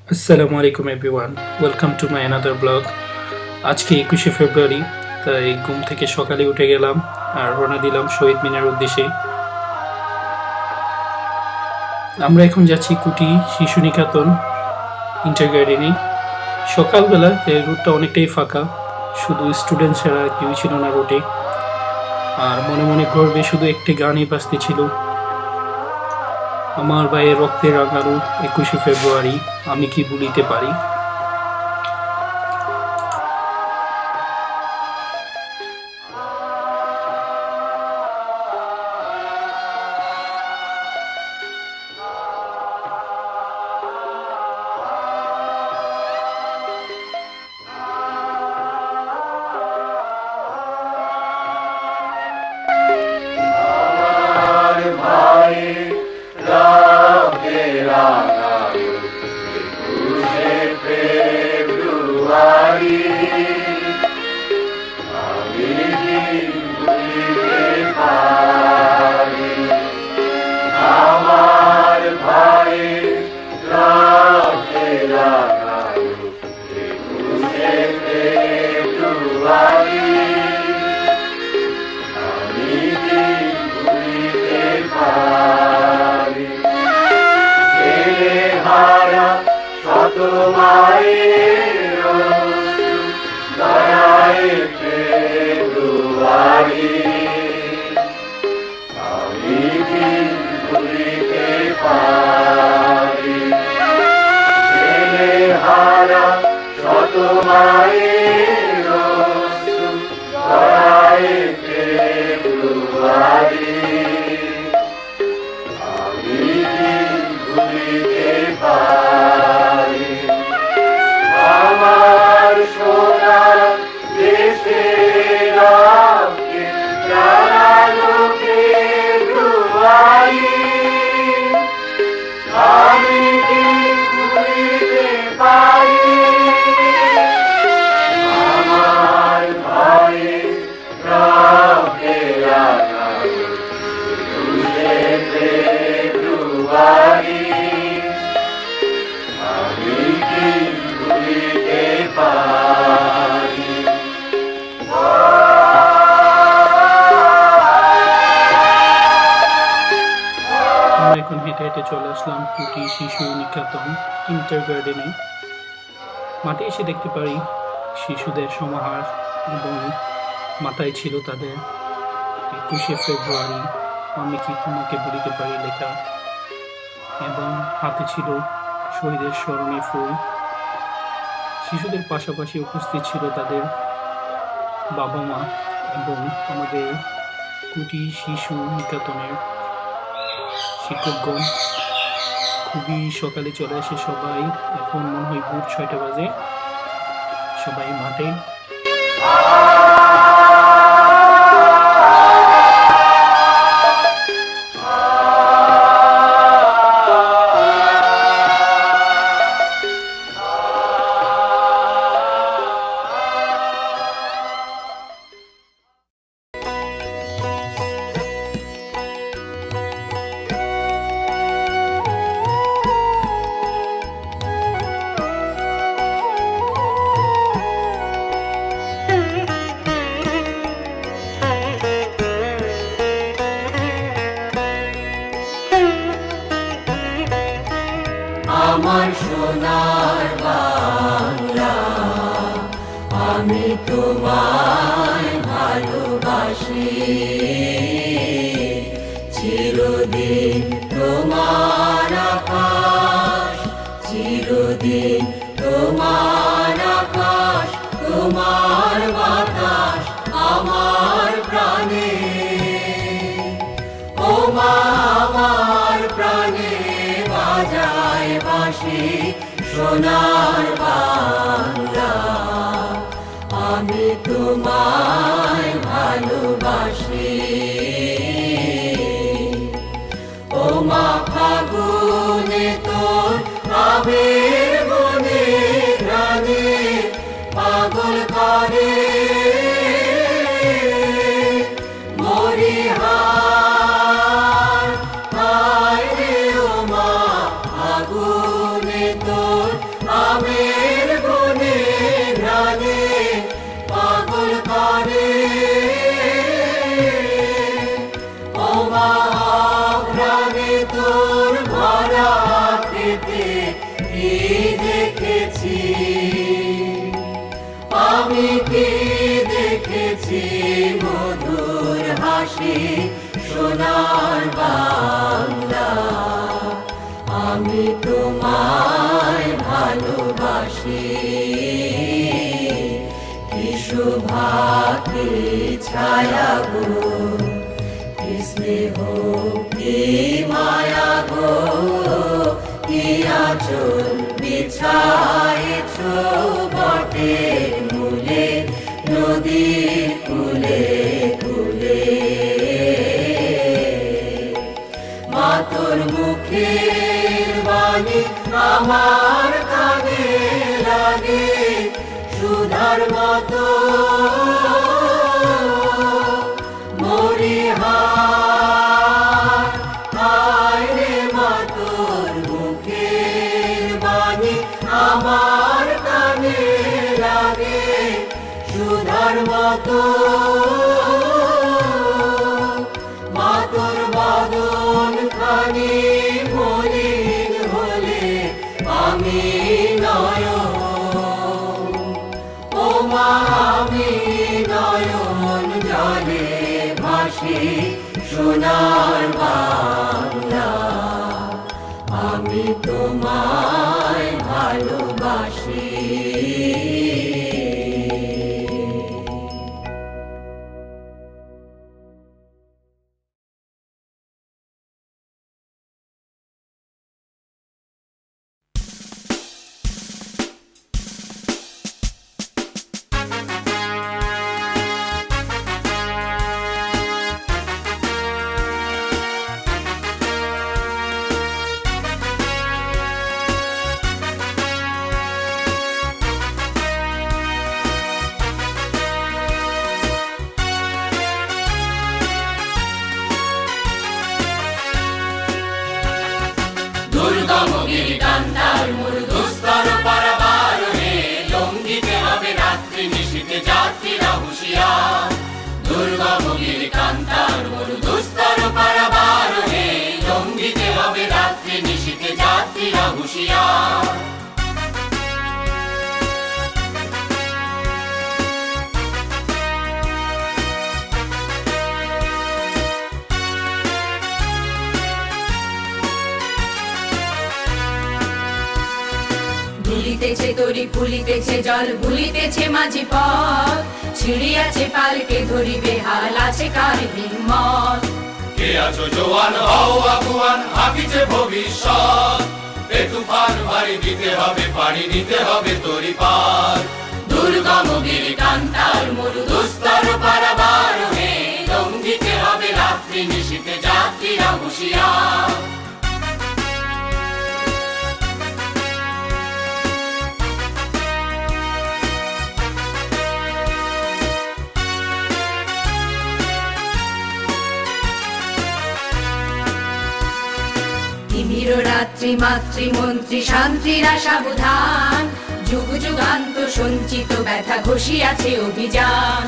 আসসালামু আলাইকুম everyone, welcome to my another blog. আজকে 21শে ফেব্রুয়ারি, তাই ঘুম থেকে সকালে উঠে গেলাম আর রওনা দিলাম শহীদ মিনার উদ্দেশ্যে। আমরা এখন যাচ্ছি কুটি শিশু নিকেতন ইন্টার গার্ডেনে। সকালবেলা এই রুটটা অনেকটাই ফাঁকা, শুধু স্টুডেন্ট ছাড়া কেউ ছিল না রুটে। আর মনে মনে গর্বে শুধু একটি গানই বাজতেছিল, আমার ভাইয়ের রক্তে রাঙানো 21শে ফেব্রুয়ারি, আমি কি ভুলিতে পারি। আমরা এখন হেঁটে হেঁটে চলে আসলাম কুটি শিশু নিকেতন ইন্টার গার্ডেনে। মাঠে এসে দেখতে পারি শিশুদের সমাহার এবং মাথায় ছিল তাদের 21শে ফেব্রুয়ারি, আমি কি তোমাকে বলিতে পারি লেখা, এবং হাতে ছিল শহীদের স্মরণে ফুল। শিশুদের পাশাপাশি উপস্থিত ছিল তাদের বাবা মা এবং আমাদের কুটি শিশু নিকেতনের শিক্ষকগণ। খুবই সকালে চলে আসে সবাই, এখন মনে হয় ভোর 6টা বাজে। সবাই মাঠে। আমার সোনার বাংলা, আমি তোমায় ভালোবাসি। চিরদিন তোমার আকাশ, চিরদিন তোমার আকাশ, তোমার বাতাস আমার প্রাণে। ও মা আমার প্রাণে বাজায় বাঁশি সোনার বাংলা, আমি তোমায় ভালোবাসি। ও মা ফাগুনে তোর আবির বনে ঘ্রাণে পাগল করে মরিহার। হায় রে ও মা ফাগুনে তোর কি দেখেছি, আমি কি দেখেছি, মধুর হাসি সোনার বাংলা। আমি তোমায় ভালোবাসি, কি শোভা কি ছায়া গো, কি স্নেহ কি মায়া গো, কি আঁচল বিছায়েছ বটের মূলে, নদীর কূলে কূলে। মা তোর মুখের বাণী আমার কানে লাগে সুধার মতো, মরি হায় রে মা তোর মুখের বাণী আমার কানে লাগে সুধার মতো। মা তোর বদন খানি মলিন হলে আমি নয়ন, ও মা আমি নয়ন জলে ভাসি সোনার বাংলা। আমি তোমায় ভালোবাসি। দুর্গম গিরিকান্তার মরুদুস্তর পারাবারণে লঙ্ঘিতে হবে রাত্রি নিশীথে যাত্রীরা হুঁশিয়ার। দুর্গম গিরিকান্তার মরুদুস্তর পারাবারণে লঙ্ঘিতে হবে রাত্রি নিশীথে যাত্রীরা হুঁশিয়ার। ভুলিতেছে তরি ফুলিতেছে জল ভুলিতেছে মাঝি পথ, ছিড়িয়াছে পালকে ধরিবে হাল আছে কার হিম্মত। কে আছো জোয়ান হও আগুয়ান হাকিছে ভবিষ্যৎ, এ তুফান ভারী দিতে হবে পাড়ি দিতে হবে তরি পার। দুর্গম গিরিকান্তার মরুদুস্তর পারাবারণে লঙ্ঘিতে হবে রাত্রি নিশীথে যাত্রীরা হুঁশিয়ার। তিমির রাত্রি মাতৃমন্ত্রী শান্তিরা সাবধান, যুগ যুগান্ত সঞ্চিত ব্যথা ঘষিয়াছে অভিযান।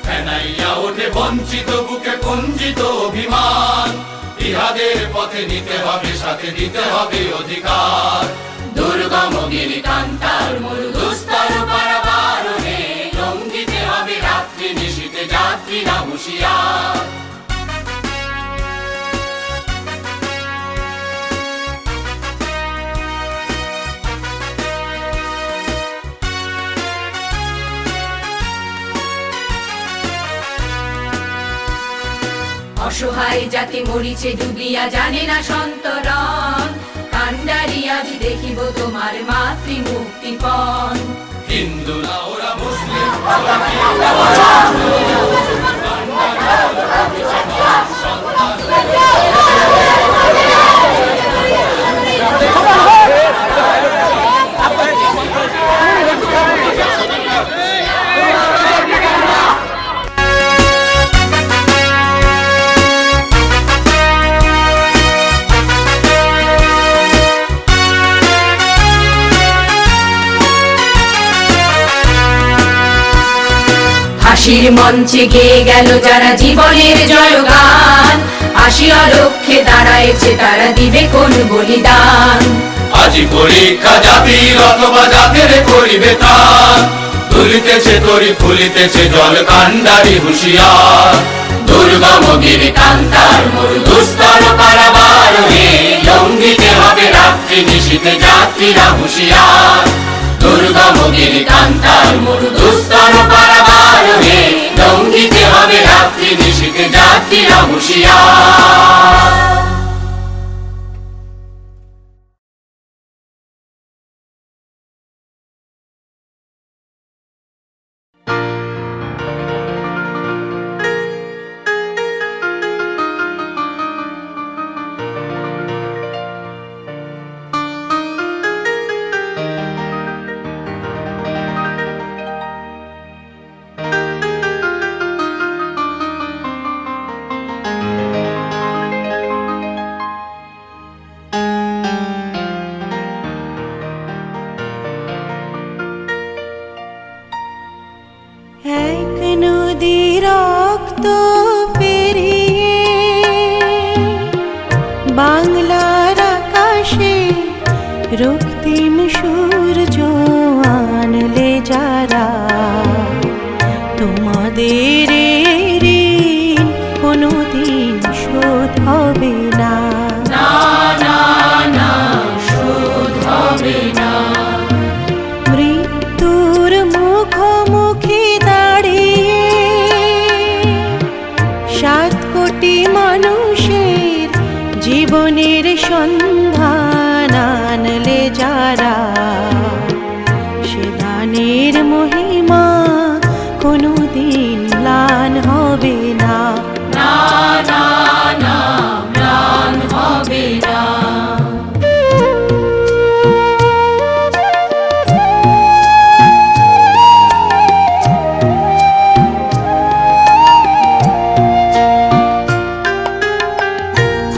ফেনাইয়া ওঠে বঞ্চিত বুকে কুঞ্চিত অভিমান, ইহাদের পথে নিতে হবে সাথে দিতে হবে অধিকার। দুর্গম গিরিকান্তার মরুদুস্তর পারাবারণে লঙ্ঘিতে হবে রাত্রি নিশীথে যাত্রীরা হুঁশিয়ার। অসহায় জাতি মরিছে ডুবিয়া জানে না সন্তরণ, কান্ডারি আজ দেখিব তোমার মাতৃ মুক্তিপণ। হিন্দু না ওরা মুসলিম হাসির মঞ্চে গেয়ে গেল যারা জীবনের জয়গান, আসিয়া লক্ষ্যে দাঁড়াইছে তারা দিবে কোন বলিদান। আজি পরীক্ষা জাতির অথবা জাতের করিবে তার, দুলিতেছে তরি ফুলিতেছে জল কান্ডারি হুঁশিয়ার। দুর্গম গিরি কান্তার মরু দুস্তর পারাবার হে, লঙ্ঘিতে হবে রাত্রি নিশীথে যাত্রীরা হুঁশিয়ার। দুর্গম গিরি কান্তার মরু দুস্তর পারাবার হে, লঙ্ঘিতে হবে রাত্রি নিশীথে যাত্রীরা হুঁশিয়ার। এক নদী রক্ত পেরিয়ে বাংলার আকাশে রক্তিম সূর্য আনলে যারা, তোমাদের ঋণ কোনোদিন শোধ হবে না। মৃত্যুর মুখোমুখি দাঁড়িয়ে 7 কোটি মানুষের জীবনের সন্ধান আনলে যারা, সে দানের মহিমা কোনোদিন ম্লান হবে না। ম্লান হবে না।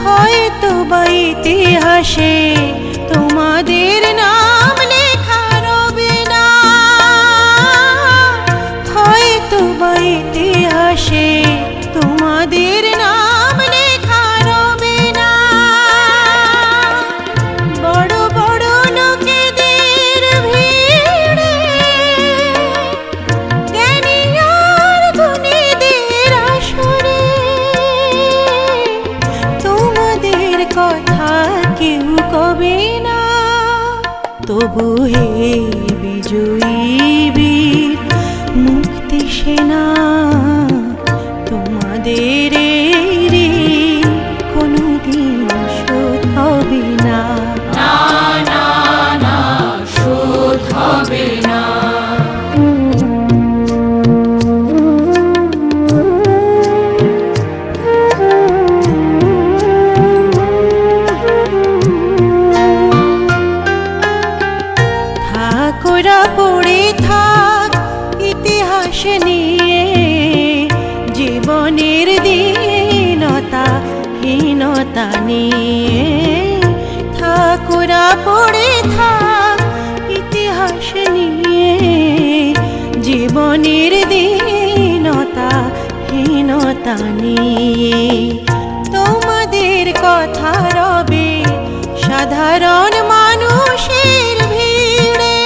হয়তো বা ইতিহাসে তোমাদের নাম লেখা রবে না, হয়তো বা ইতিহাসে তোমাদের নাম লেখা রবে না। বড় বড় লোকেদের ভিড়ে জ্ঞানী আর গুণীদের আসরে তোমাদের কথা কেউ কবে না। তবু হে বিজয়ী বীর মুক্তি সেনা, তোমাদের ঋণ কোনোদিন শোধ হবে না। শোধ হবে না। ঠাকুরা পড়ে থাক ইতিহাস নিয়ে, জীবনের দীনতা হীনতা নিয়ে। ঠাকুরা পড়ে থাক ইতিহাস নিয়ে, জীবনের দীনতা হীনতা নিয়ে। তোমাদের কথা রবে সাধারণ মানুষের ভিড়ে,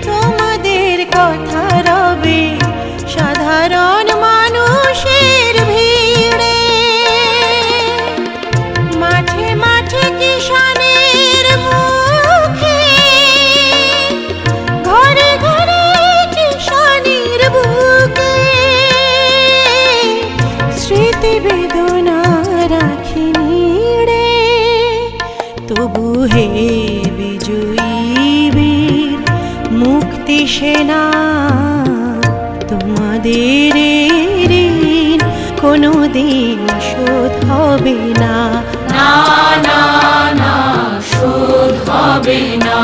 তোমাদের কথা রবে সাধারণ মানুষের ভিড়ে। মাঠে মাঠে কিষানের মুখে, ঘরে ঘরে কিষানের বুকে স্মৃতি বেদনা রাখিনি রে। তবু হে বিজয়ী বীর মুক্তি সেনা, তোমাদের ঋণ কোনোদিন শোধ হবে না। শোধ হবে না।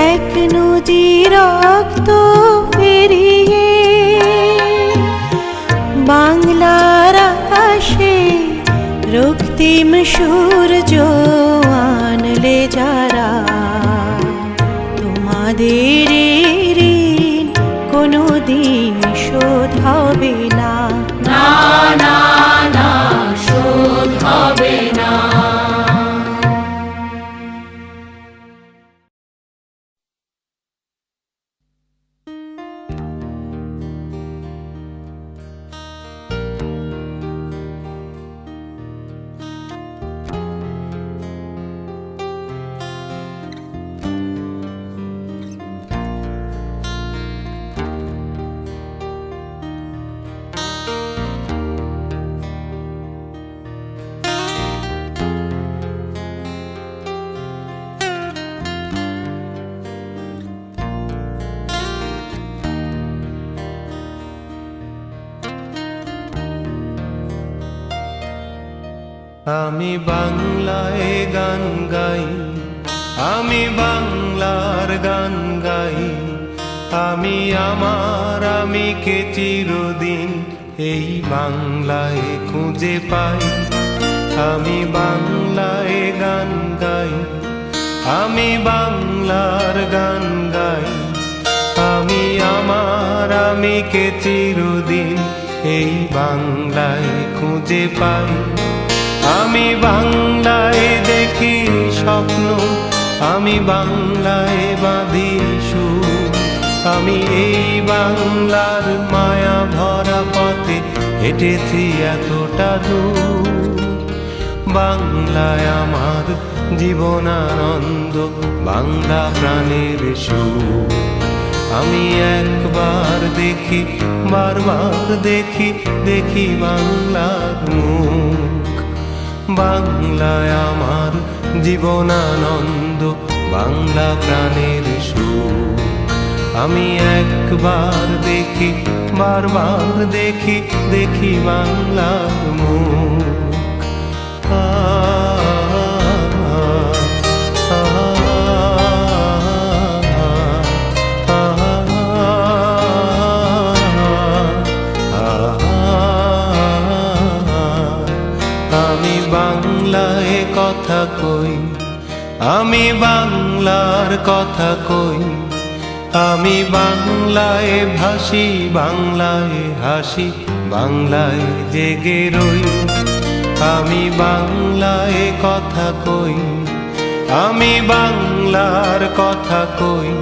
এক নদী রক্ত পেরিয়ে বাংলার আকাশে রক্তিম সূর্য আনলে যারা, তোমাদের ঋণ কোনোদিন শোধ হবে না। শোধ হবে না। আমি বাংলায় গান গাই, আমি বাংলার গান গাই, আমি আমার আমিকে চিরদিন এই বাংলায় খুঁজে পাই। আমি বাংলায় গান গাই, আমি বাংলার গান গাই, আমি আমার আমিকে চিরদিন এই বাংলায় খুঁজে পাই। আমি বাংলায় দেখি স্বপ্ন, আমি বাংলায় বাঁধি সুর, আমি এই বাংলার মায়া ভরা পথে হেঁটেছি এতটা দূর। বাংলায় আমার জীবনানন্দ, বাংলা প্রাণের সুর। আমি একবার দেখি, বারবার দেখি, দেখি বাংলার মুখ। বাংলায় আমার জীবনানন্দ, বাংলা প্রাণের সুর। আমি একবার দেখি, বারবার দেখি, দেখি বাংলার মুখ। আমি বাংলায় কথা কই, আমি বাংলার কথা কই, আমি বাংলায় ভাসি, বাংলায় হাসি, বাংলায় জেগে রই। আমি বাংলায় কথা কই, আমি বাংলার কথা কই,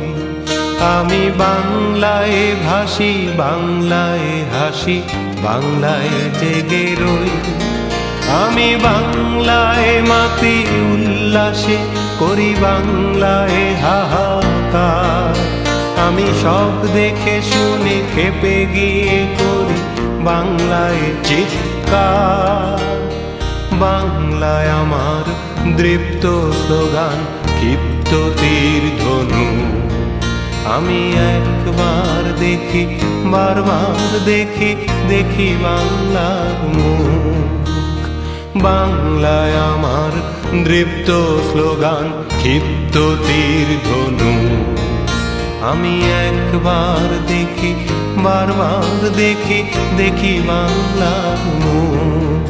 আমি বাংলায় ভাসি, বাংলায় হাসি, বাংলায় জেগে রই। আমি বাংলায় মাতি উল্লাসে, করি বাংলায় হাহাকার। আমি সব দেখে শুনে খেপে গিয়ে করি বাংলায় চিৎকার। বাংলায় আমার দৃপ্ত স্লোগান, ক্ষিপ্ত তীর ধনু। আমি একবার দেখি, বারবার দেখি, দেখি বাংলার মুখ। বাংলায় আমার দৃপ্ত স্লোগান, ক্ষিপ্ত তীর ধনু। আমি একবার দেখি, বারবার দেখি, দেখি বাংলার মুখ।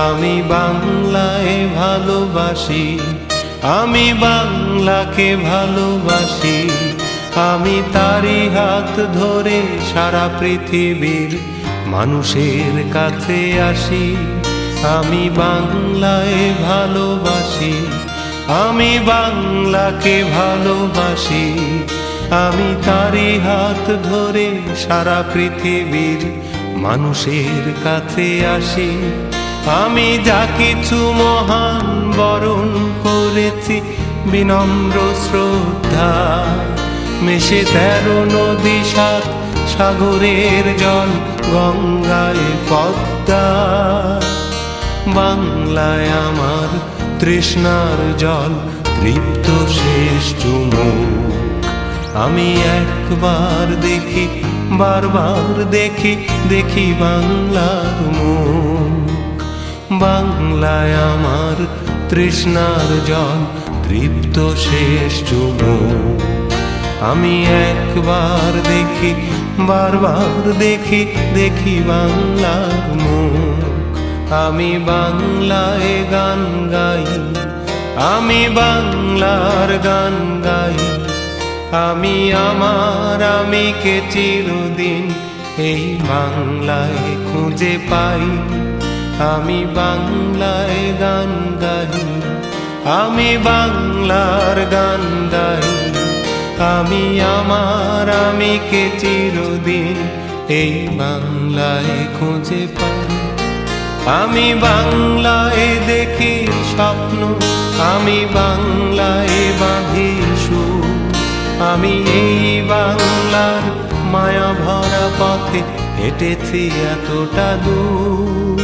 আমি বাংলায় ভালোবাসি, আমি বাংলাকে ভালোবাসি, আমি তারি হাত ধরে সারা পৃথিবীর মানুষের কাছে আসি। আমি বাংলায় ভালোবাসি, আমি বাংলাকে ভালোবাসি, আমি তারি হাত ধরে সারা পৃথিবীর মানুষের কাছে আসি। আমি যা কিছু মহান বরণ করেছি বিনম্র শ্রদ্ধা, মেশে 13 নদী 7 সাগরের জল, গঙ্গায় পদ্মা। বাংলায় আমার তৃষ্ণার জল, তৃপ্ত শেষ চুমুক। আমি একবার দেখি, বারবার দেখি, দেখি বাংলার মুখ। বাংলায় আমার তৃষ্ণার জল, তৃপ্ত শেষ চুমুক। আমি একবার দেখি, বারবার দেখি, দেখি বাংলার মুখ। আমি বাংলায় গান গাই, আমি বাংলার গান গাই, আমি আমার আমিকে চিরদিন এই বাংলায় খুঁজে পাই। আমি বাংলায় গান গাই, আমি বাংলার গান গাই, আমি আমার আমিকে চিরদিন এই বাংলায় খুঁজে পাই। আমি বাংলায় দেখি স্বপ্ন, আমি বাংলায় বাঁধি সুর, আমি এই বাংলার মায়া ভরা পথে হেঁটেছি এতটা দূর।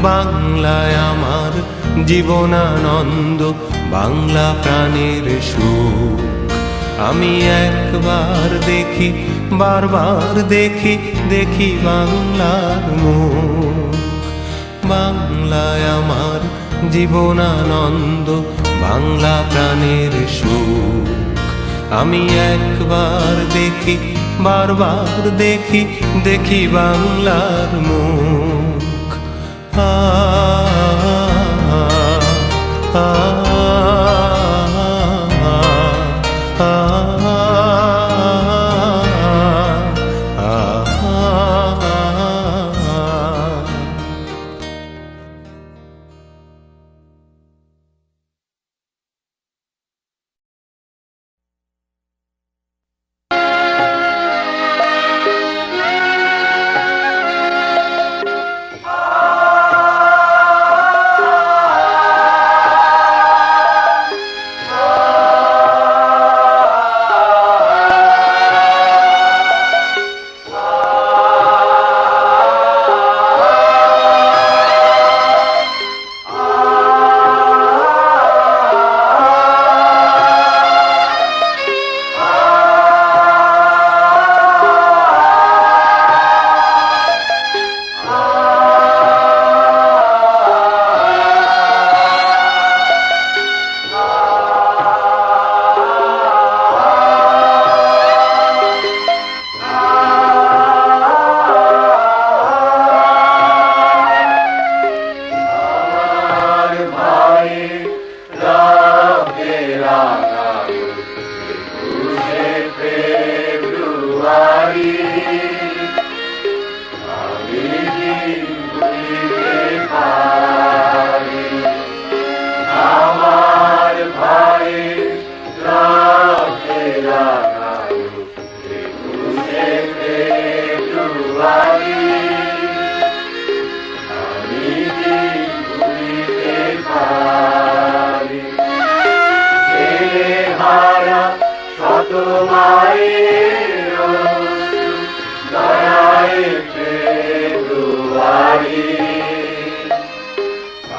বাংলায় আমার জীবনানন্দ বাংলা প্রাণের সুখ। আমি একবার দেখি, বারবার দেখি, দেখি বাংলার মুখ। বাংলায় আমার জীবনানন্দ বাংলা প্রাণের সুখ। আমি একবার দেখি, বারবার দেখি, দেখি বাংলার মুখ। আ আ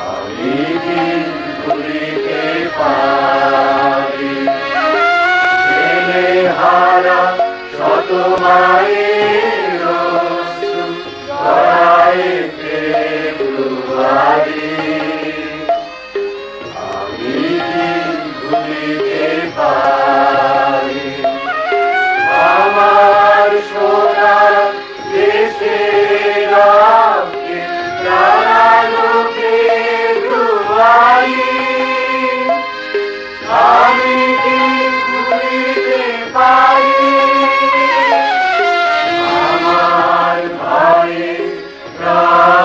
আমি ভুলিতে পারি।